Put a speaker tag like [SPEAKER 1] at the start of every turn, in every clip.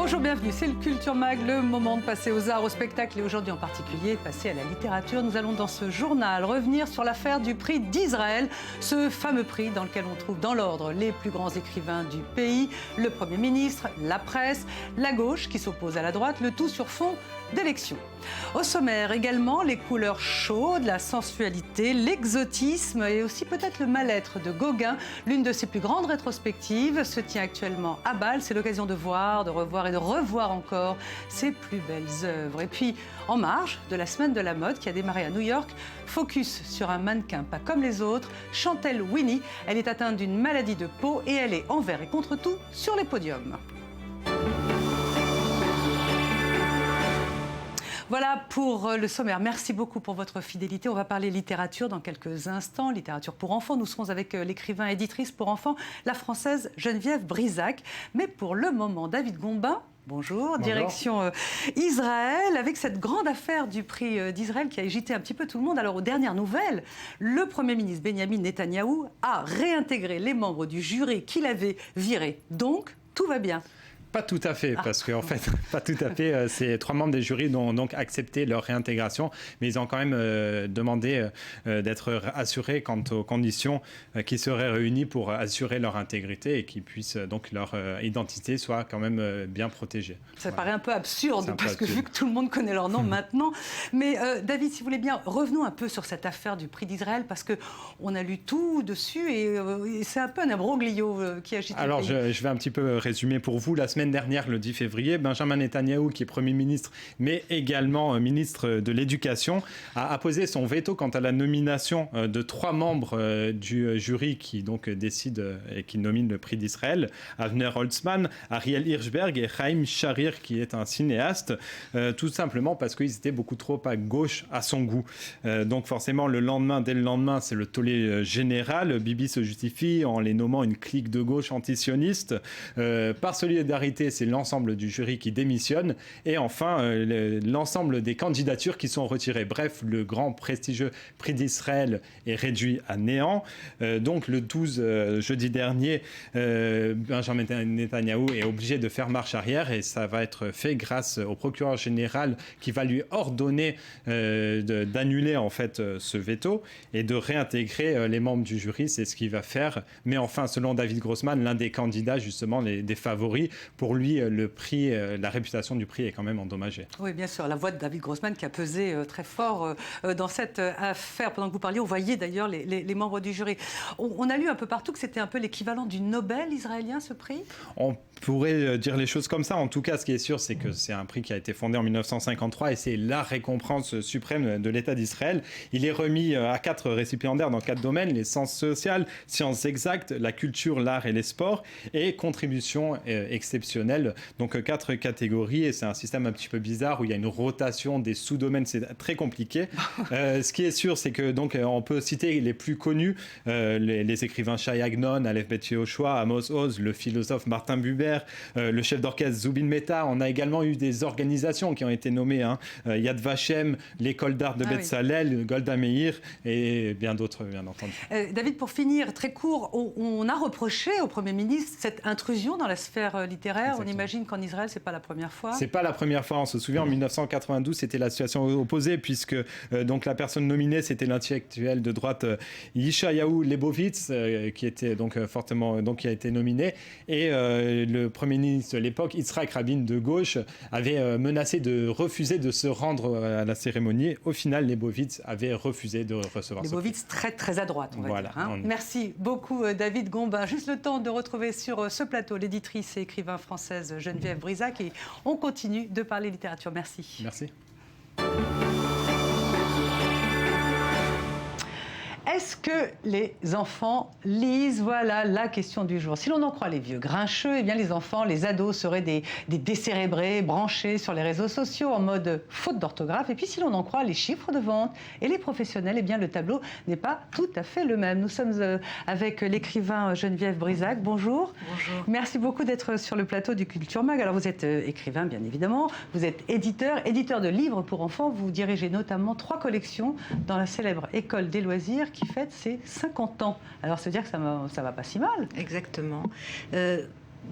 [SPEAKER 1] Bonjour, bienvenue, c'est le Culture Mag, le moment de passer aux arts, au spectacle et aujourd'hui en particulier passer à la littérature. Nous allons dans ce journal revenir sur l'affaire du prix d'Israël, ce fameux prix dans lequel on trouve dans l'ordre les plus grands écrivains du pays, le Premier ministre, la presse, la gauche qui s'oppose à la droite, le tout sur fond d'élections. Au sommaire également, les couleurs chaudes, la sensualité, l'exotisme et aussi peut-être le mal-être de Gauguin. L'une de ses plus grandes rétrospectives se tient actuellement à Bâle. C'est l'occasion de voir, de revoir et de revoir encore ses plus belles œuvres. Et puis, en marge de la semaine de la mode qui a démarré à New York, focus sur un mannequin pas comme les autres, Chantel Winnie. Elle est atteinte d'une maladie de peau et elle est envers et contre tout sur les podiums. Voilà pour le sommaire. Merci beaucoup pour votre fidélité. On va parler littérature dans quelques instants, littérature pour enfants. Nous serons avec l'écrivain éditrice pour enfants, la française Geneviève Brisac. Mais pour le moment, David Gombin, bonjour. Direction Israël, avec cette grande affaire du prix d'Israël qui a agité un petit peu tout le monde. Alors, aux dernières nouvelles, le Premier ministre Benjamin Netanyahou a réintégré les membres du jury qu'il avait virés. Donc, tout va bien.
[SPEAKER 2] Pas tout à fait, parce qu'en fait, pas tout à fait. Ces 3 membres des jurys ont donc accepté leur réintégration, mais ils ont quand même demandé d'être assurés quant aux conditions qui seraient réunies pour assurer leur intégrité et qu'ils puissent donc leur identité soit quand même bien protégée.
[SPEAKER 1] Ça paraît un peu absurde, parce que vu que tout le monde connaît leur nom maintenant. Mais David, si vous voulez bien, revenons un peu sur cette affaire du prix d'Israël, parce qu'on a lu tout dessus et c'est un peu un imbroglio qui agite le pays.
[SPEAKER 2] Alors, je vais un petit peu résumer pour vous. La semaine dernière, le 10 février, Benjamin Netanyahou, qui est Premier ministre, mais également ministre de l'Éducation, a apposé son veto quant à la nomination de 3 membres du jury qui donc décide et qui nomine le prix d'Israël, Avner Holtzman, Ariel Hirschberg et Chaim Sharir, qui est un cinéaste, tout simplement parce qu'ils étaient beaucoup trop à gauche à son goût. Donc forcément, dès le lendemain, c'est le tollé général. Bibi se justifie en les nommant une clique de gauche antisioniste. Par solidarité, c'est l'ensemble du jury qui démissionne et enfin l'ensemble des candidatures qui sont retirées. Bref, le grand prestigieux prix d'Israël est réduit à néant. Donc le 12 jeudi dernier, Benjamin Netanyahou est obligé de faire marche arrière et ça va être fait grâce au procureur général qui va lui ordonner d'annuler en fait ce veto et de réintégrer les membres du jury. C'est ce qu'il va faire. Mais enfin, selon David Grossman, l'un des candidats justement des favoris, pour lui, le prix, la réputation du prix est quand même endommagée.
[SPEAKER 1] Oui, bien sûr. La voix de David Grossman qui a pesé très fort dans cette affaire. Pendant que vous parliez, on voyait d'ailleurs les membres du jury. On a lu un peu partout que c'était un peu l'équivalent du Nobel israélien, ce prix.
[SPEAKER 2] On pourrait dire les choses comme ça. En tout cas, ce qui est sûr, c'est que c'est un prix qui a été fondé en 1953 et c'est la récompense suprême de l'État d'Israël. Il est remis à 4 récipiendaires dans 4 domaines: les sciences sociales, sciences exactes, la culture, l'art et les sports, et contribution exceptionnelle. Donc 4 catégories et c'est un système un petit peu bizarre où il y a une rotation des sous-domaines. C'est très compliqué. Ce qui est sûr, c'est que donc on peut citer les plus connus, les écrivains Shai Agnon, Aleph Bet Yehoshua, Amos Oz, le philosophe Martin Buber, le chef d'orchestre Zubin Mehta. On a également eu des organisations qui ont été nommées, Yad Vashem, l'école d'art de Betzalel, Golda Meir et bien d'autres, bien entendu.
[SPEAKER 1] David, pour finir, très court, on a reproché au Premier ministre cette intrusion dans la sphère littéraire. Exactement. On imagine qu'en Israël, c'est pas la première fois.
[SPEAKER 2] C'est pas la première fois. On se souvient, en 1992, c'était la situation opposée, puisque donc la personne nominée, c'était l'intellectuel de droite Yeshayahu Leibovitz, qui était donc fortement, donc qui a été nominé, et le Premier ministre de l'époque, Yitzhak Rabin de gauche, avait menacé de refuser de se rendre à la cérémonie. Au final, Leibovitz avait refusé de recevoir.
[SPEAKER 1] Leibovitz très très à droite, on va dire. Merci beaucoup, David Gombin. Juste le temps de retrouver sur ce plateau l'éditrice et écrivain française Geneviève Brisac et on continue de parler littérature. Merci.
[SPEAKER 2] Merci.
[SPEAKER 1] Est-ce que les enfants lisent? Voilà la question du jour. Si l'on en croit les vieux grincheux, eh bien les enfants, les ados seraient des décérébrés, branchés sur les réseaux sociaux en mode faute d'orthographe. Et puis si l'on en croit les chiffres de vente et les professionnels, eh bien le tableau n'est pas tout à fait le même. Nous sommes avec l'écrivain Geneviève Brisac. Bonjour.
[SPEAKER 3] Bonjour.
[SPEAKER 1] Merci beaucoup d'être sur le plateau du Culture Mag. Alors vous êtes écrivain bien évidemment, vous êtes éditeur de livres pour enfants. Vous dirigez notamment 3 collections dans la célèbre École des loisirs qui fête ses 50 ans. Alors, ça veut dire que ça va pas si mal.
[SPEAKER 3] Exactement.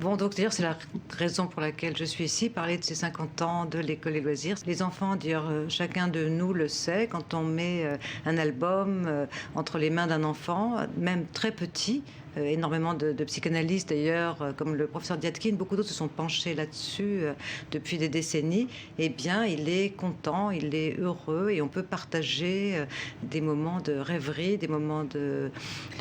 [SPEAKER 3] Bon, donc d'ailleurs, c'est la raison pour laquelle je suis ici, parler de ces 50 ans de l'école des loisirs. Les enfants, d'ailleurs, chacun de nous le sait, quand on met un album entre les mains d'un enfant, même très petit, énormément de psychanalystes d'ailleurs, comme le professeur Diatkin, beaucoup d'autres se sont penchés là-dessus depuis des décennies. Eh bien, il est content, il est heureux et on peut partager des moments de rêverie, des moments de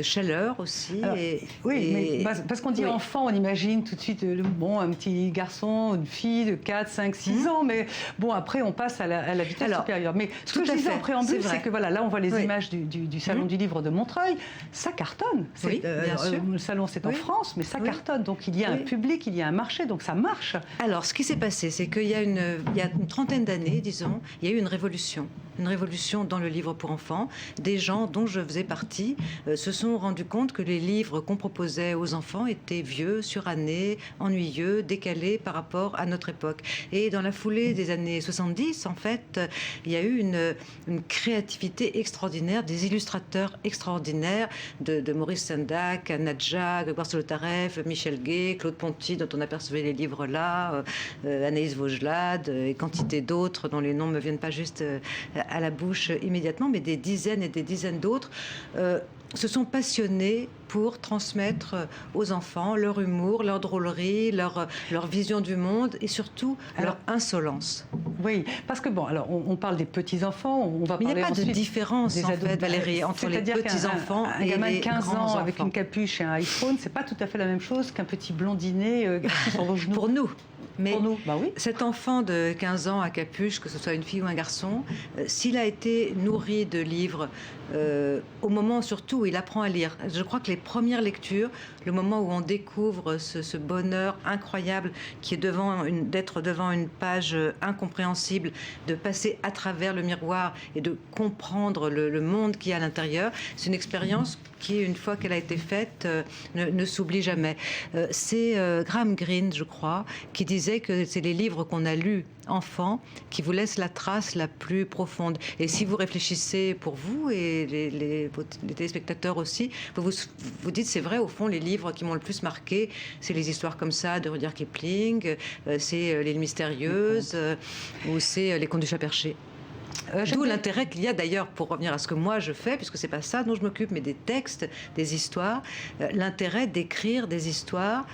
[SPEAKER 3] chaleur aussi.
[SPEAKER 1] Alors, mais parce qu'on dit enfant, on imagine tout de suite un petit garçon, une fille de 4, 5, 6 ans, mais bon, après on passe à la vitesse supérieure. Mais ce que je disais en préambule, c'est que voilà, là on voit les images du Salon du Livre de Montreuil, ça cartonne. Le salon, c'est en France, mais ça cartonne. Donc il y a un public, il y a un marché, donc ça marche.
[SPEAKER 3] Alors, ce qui s'est passé, c'est qu'il y a une trentaine d'années, disons, il y a eu une révolution dans le livre pour enfants. Des gens dont je faisais partie se sont rendus compte que les livres qu'on proposait aux enfants étaient vieux, surannés, ennuyeux, décalés par rapport à notre époque. Et dans la foulée des années 70, en fait, il y a eu une créativité extraordinaire, des illustrateurs extraordinaires, de Maurice Sendak, Nadja, Grégoire Solotareff, Michel Gay, Claude Ponty, dont on apercevait les livres là, Anaïs Vaugelade et quantité d'autres dont les noms ne me viennent pas juste à la bouche immédiatement, mais des dizaines et des dizaines d'autres se sont passionnés pour transmettre aux enfants leur humour, leur drôlerie, leur vision du monde et surtout leur insolence.
[SPEAKER 1] Oui, parce que bon, alors on parle des petits-enfants, on va parler ensuite...
[SPEAKER 3] Mais il n'y a pas de différence, en fait, Valérie, entre les petits-enfants et les grands-enfants. Un gamin de 15 ans
[SPEAKER 1] avec une capuche et un iPhone, c'est pas tout à fait la même chose qu'un petit blondinet sur vos genoux.
[SPEAKER 3] Pour nous. Mais
[SPEAKER 1] pour nous, oui.
[SPEAKER 3] Cet enfant de 15 ans à capuche, que ce soit une fille ou un garçon, s'il a été nourri de livres, au moment surtout où il apprend à lire, je crois que les premières lectures, le moment où on découvre ce bonheur incroyable qui est d'être devant une page incompréhensible, de passer à travers le miroir et de comprendre le monde qui est à l'intérieur, c'est une expérience qui, une fois qu'elle a été faite, ne s'oublie jamais. C'est Graham Greene, je crois, qui disait que c'est les livres qu'on a lus enfant qui vous laissent la trace la plus profonde. Et si vous réfléchissez pour vous et les téléspectateurs aussi, vous dites c'est vrai, au fond, les livres qui m'ont le plus marqué, c'est les histoires comme ça de Rudyard Kipling, c'est Les Mystérieuses ou c'est Les Contes du Chat Perché. D'où l'intérêt qu'il y a d'ailleurs, pour revenir à ce que moi je fais, puisque c'est pas ça dont je m'occupe, mais des textes, des histoires, l'intérêt d'écrire des histoires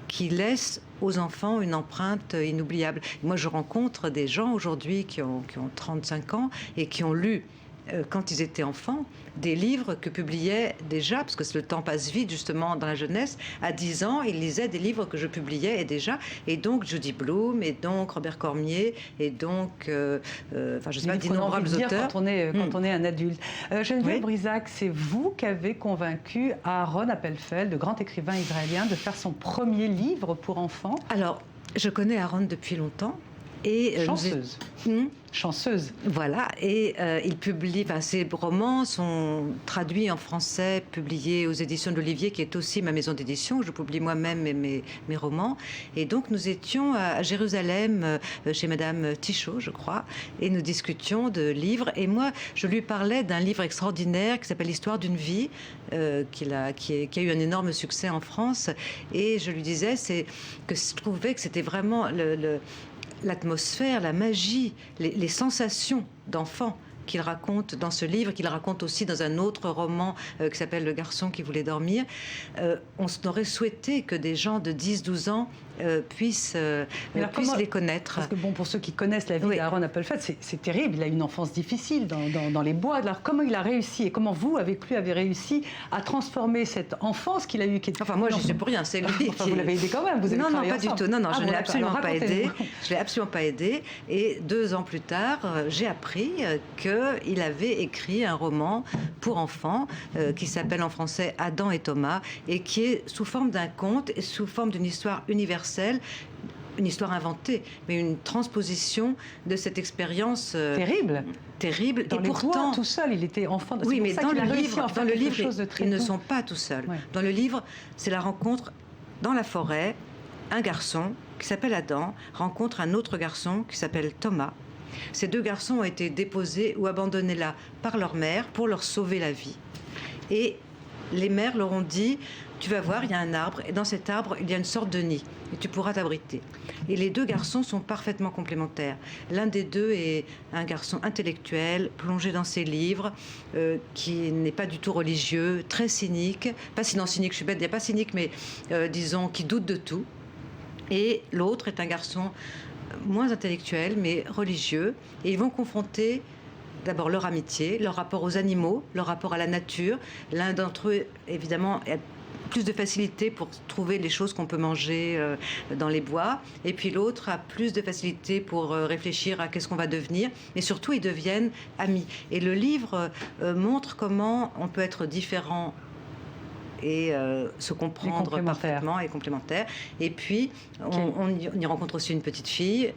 [SPEAKER 3] qui laissent aux enfants une empreinte inoubliable. Moi, je rencontre des gens aujourd'hui qui ont 35 ans et qui ont lu, quand ils étaient enfants, des livres que publiaient déjà, parce que le temps passe vite justement dans la jeunesse, à 10 ans, ils lisaient des livres que je publiais déjà, et donc Judy Blume, et donc Robert Cormier, et donc, je sais pas, d'innombrables auteurs.
[SPEAKER 1] Quand on est un adulte. Geneviève Brisac, c'est vous qui avez convaincu Aaron Appelfeld, le grand écrivain israélien, de faire son premier livre pour enfants.
[SPEAKER 3] Alors, je connais Aaron depuis longtemps. Et
[SPEAKER 1] chanceuse. Chanceuse.
[SPEAKER 3] Voilà, et il publie, ses romans sont traduits en français, publiés aux éditions de l'Olivier, qui est aussi ma maison d'édition, où je publie moi-même mes romans. Et donc nous étions à Jérusalem, chez Madame Tichot, je crois, et nous discutions de livres. Et moi, je lui parlais d'un livre extraordinaire qui s'appelle L'Histoire d'une vie, qui a eu un énorme succès en France. Et je lui disais que je trouvais que c'était vraiment l'atmosphère, la magie, les sensations d'enfants qu'il raconte dans ce livre, qu'il raconte aussi dans un autre roman qui s'appelle Le garçon qui voulait dormir. On aurait souhaité que des gens de 10-12 ans puissent les connaître.
[SPEAKER 1] Parce que pour ceux qui connaissent la vie d'Aaron Appelfeld, c'est terrible. Il a une enfance difficile dans les bois. Alors comment il a réussi et comment vous, avec lui, avez réussi à transformer cette enfance qu'il a eue
[SPEAKER 3] moi, je ne suis pour rien. C'est lui
[SPEAKER 1] vous l'avez aidé quand même. Vous avez
[SPEAKER 3] non, pas du tout. Non, je ne l'ai absolument pas aidé.
[SPEAKER 1] Je
[SPEAKER 3] l'ai absolument pas aidé. Et 2 ans plus tard, j'ai appris qu'il avait écrit un roman pour enfants qui s'appelle en français Adam et Thomas et qui est sous forme d'un conte et sous forme d'une histoire universelle, une histoire inventée, mais une transposition de cette expérience terrible.
[SPEAKER 1] Dans et les pourtant, bois, tout seul, il était enfant.
[SPEAKER 3] Oui, mais dans le livre, ils ne
[SPEAKER 1] doux.
[SPEAKER 3] sont pas tout seuls.
[SPEAKER 1] Ouais.
[SPEAKER 3] Dans le livre, c'est la rencontre dans la forêt. Un garçon qui s'appelle Adam rencontre un autre garçon qui s'appelle Thomas. Ces 2 garçons ont été déposés ou abandonnés là par leur mère pour leur sauver la vie. Et les mères leur ont dit tu vas voir, il y a un arbre, et dans cet arbre, il y a une sorte de nid, et tu pourras t'abriter. Et les deux garçons sont parfaitement complémentaires. L'un des deux est un garçon intellectuel, plongé dans ses livres, qui n'est pas du tout religieux, très cynique, pas sinon cynique, je suis bête, il n'y a pas cynique, mais disons, qui doute de tout. Et l'autre est un garçon moins intellectuel, mais religieux, et ils vont confronter d'abord leur amitié, leur rapport aux animaux, leur rapport à la nature. L'un d'entre eux, évidemment, a plus de facilité pour trouver les choses qu'on peut manger dans les bois. Et puis l'autre a plus de facilité pour réfléchir à qu'est-ce qu'on va devenir. Mais surtout, ils deviennent amis. Et le livre montre comment on peut être différent et se comprendre parfaitement et complémentaire. Et puis, on y rencontre aussi une petite fille.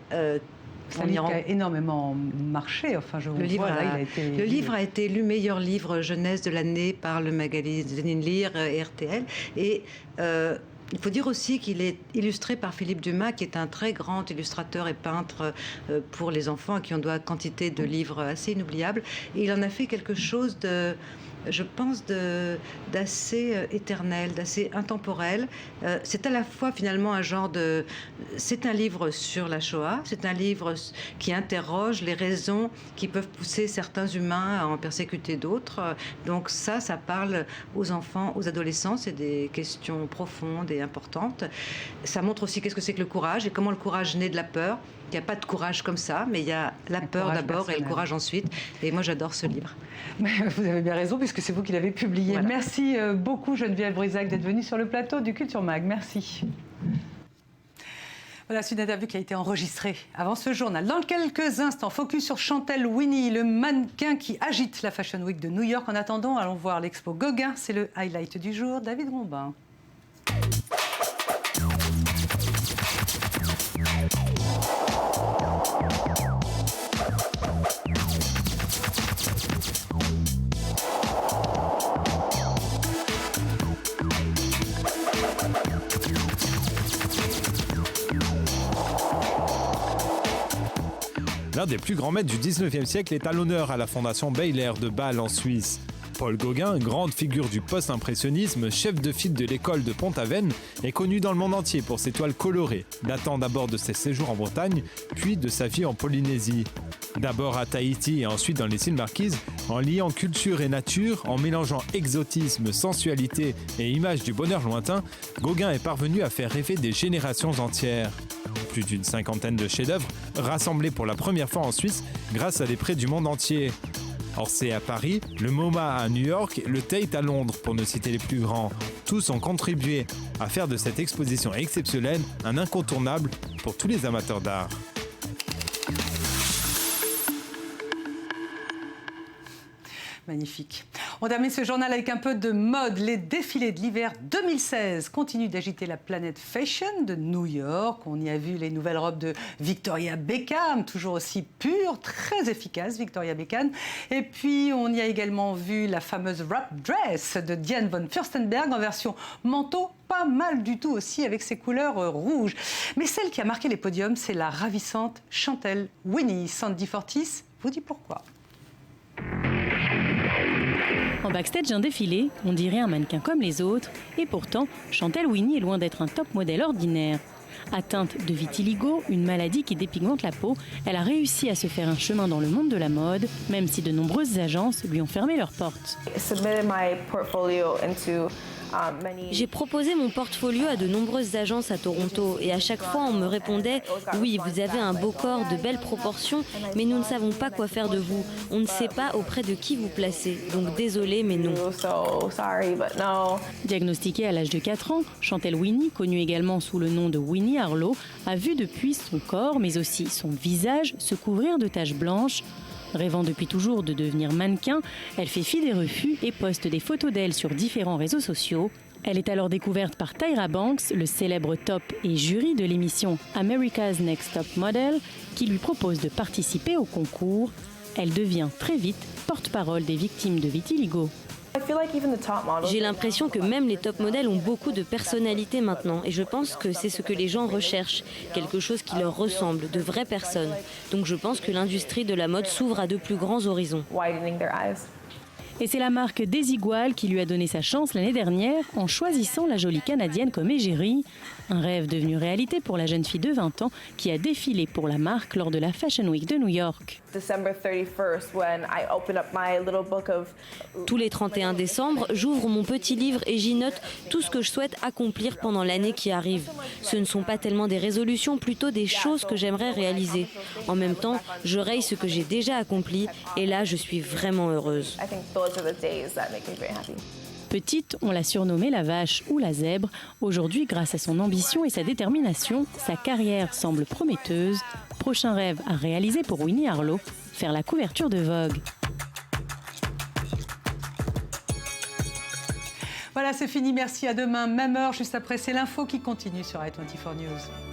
[SPEAKER 1] C'est un livre qui a énormément marché. Enfin,
[SPEAKER 3] le livre a été élu meilleur livre jeunesse de l'année par le magazine Lire et RTL. Et il faut dire aussi qu'il est illustré par Philippe Dumas, qui est un très grand illustrateur et peintre pour les enfants, à qui on doit quantité de livres assez inoubliables. Et il en a fait quelque chose de, je pense, d'assez éternel, d'assez intemporel. C'est à la fois finalement un genre de... C'est un livre sur la Shoah, c'est un livre qui interroge les raisons qui peuvent pousser certains humains à en persécuter d'autres. Donc ça parle aux enfants, aux adolescents, c'est des questions profondes et importantes. Ça montre aussi qu'est-ce que c'est que le courage et comment le courage naît de la peur. Il n'y a pas de courage comme ça, mais il y a la peur d'abord et le courage ensuite. Et moi, j'adore ce livre.
[SPEAKER 1] Vous avez bien raison, puisque c'est vous qui l'avez publié. Voilà. Merci beaucoup, Geneviève Brisac, d'être venue sur le plateau du Culture Mag. Merci. Voilà, c'est une interview qui a été enregistrée avant ce journal. Dans quelques instants, focus sur Chantal Winnie, le mannequin qui agite la Fashion Week de New York. En attendant, allons voir l'expo Gauguin. C'est le highlight du jour. David Rombin.
[SPEAKER 2] L'un des plus grands maîtres du 19e siècle est à l'honneur à la Fondation Bayler de Bâle en Suisse. Paul Gauguin, grande figure du post-impressionnisme, chef de file de l'école de Pont-Aven, est connu dans le monde entier pour ses toiles colorées, datant d'abord de ses séjours en Bretagne, puis de sa vie en Polynésie. D'abord à Tahiti et ensuite dans les îles Marquises, en liant culture et nature, en mélangeant exotisme, sensualité et images du bonheur lointain, Gauguin est parvenu à faire rêver des générations entières. Plus d'une cinquantaine de chefs-d'œuvre rassemblés pour la première fois en Suisse grâce à des prêts du monde entier. Orsay à Paris, le MoMA à New York, le Tate à Londres, pour ne citer les plus grands. Tous ont contribué à faire de cette exposition exceptionnelle un incontournable pour tous les amateurs d'art.
[SPEAKER 1] Magnifique. On termine ce journal avec un peu de mode. Les défilés de l'hiver 2016 continuent d'agiter la planète fashion de New York. On y a vu les nouvelles robes de Victoria Beckham, toujours aussi pures, très efficaces, Victoria Beckham. Et puis, on y a également vu la fameuse wrap dress de Diane von Furstenberg en version manteau, pas mal du tout aussi, avec ses couleurs rouges. Mais celle qui a marqué les podiums, c'est la ravissante Chantal Winnie. Sandy Fortis vous dit pourquoi.
[SPEAKER 4] En backstage d'un défilé, on dirait un mannequin comme les autres, et pourtant, Chantal Winnie est loin d'être un top modèle ordinaire. Atteinte de vitiligo, une maladie qui dépigmente la peau, elle a réussi à se faire un chemin dans le monde de la mode, même si de nombreuses agences lui ont fermé leurs portes.
[SPEAKER 5] J'ai proposé mon portfolio à de nombreuses agences à Toronto et à chaque fois on me répondait « Oui, vous avez un beau corps, de belles proportions, mais nous ne savons pas quoi faire de vous. On ne sait pas auprès de qui vous placer. Donc désolé, mais non. »
[SPEAKER 4] Diagnostiquée à l'âge de 4 ans, Chantal Winnie, connue également sous le nom de Winnie Harlow, a vu depuis son corps, mais aussi son visage, se couvrir de taches blanches. Rêvant depuis toujours de devenir mannequin, elle fait fi des refus et poste des photos d'elle sur différents réseaux sociaux. Elle est alors découverte par Tyra Banks, le célèbre top et jury de l'émission America's Next Top Model, qui lui propose de participer au concours. Elle devient très vite porte-parole des victimes de vitiligo.
[SPEAKER 5] J'ai l'impression que même les top modèles ont beaucoup de personnalité maintenant et je pense que c'est ce que les gens recherchent, quelque chose qui leur ressemble, de vraies personnes. Donc je pense que l'industrie de la mode s'ouvre à de plus grands horizons.
[SPEAKER 4] Et c'est la marque Desigual qui lui a donné sa chance l'année dernière en choisissant la jolie Canadienne comme égérie. Un rêve devenu réalité pour la jeune fille de 20 ans qui a défilé pour la marque lors de la Fashion Week de New York.
[SPEAKER 5] Tous les 31 décembre, j'ouvre mon petit livre et j'y note tout ce que je souhaite accomplir pendant l'année qui arrive. Ce ne sont pas tellement des résolutions, plutôt des choses que j'aimerais réaliser. En même temps, je raye ce que j'ai déjà accompli et là, je suis vraiment heureuse.
[SPEAKER 4] Petite, on l'a surnommée la vache ou la zèbre. Aujourd'hui, grâce à son ambition et sa détermination, sa carrière semble prometteuse. Prochain rêve à réaliser pour Winnie Harlow, faire la couverture de Vogue.
[SPEAKER 1] Voilà, c'est fini. Merci. À demain, même heure. Juste après, c'est l'info qui continue sur i24 News.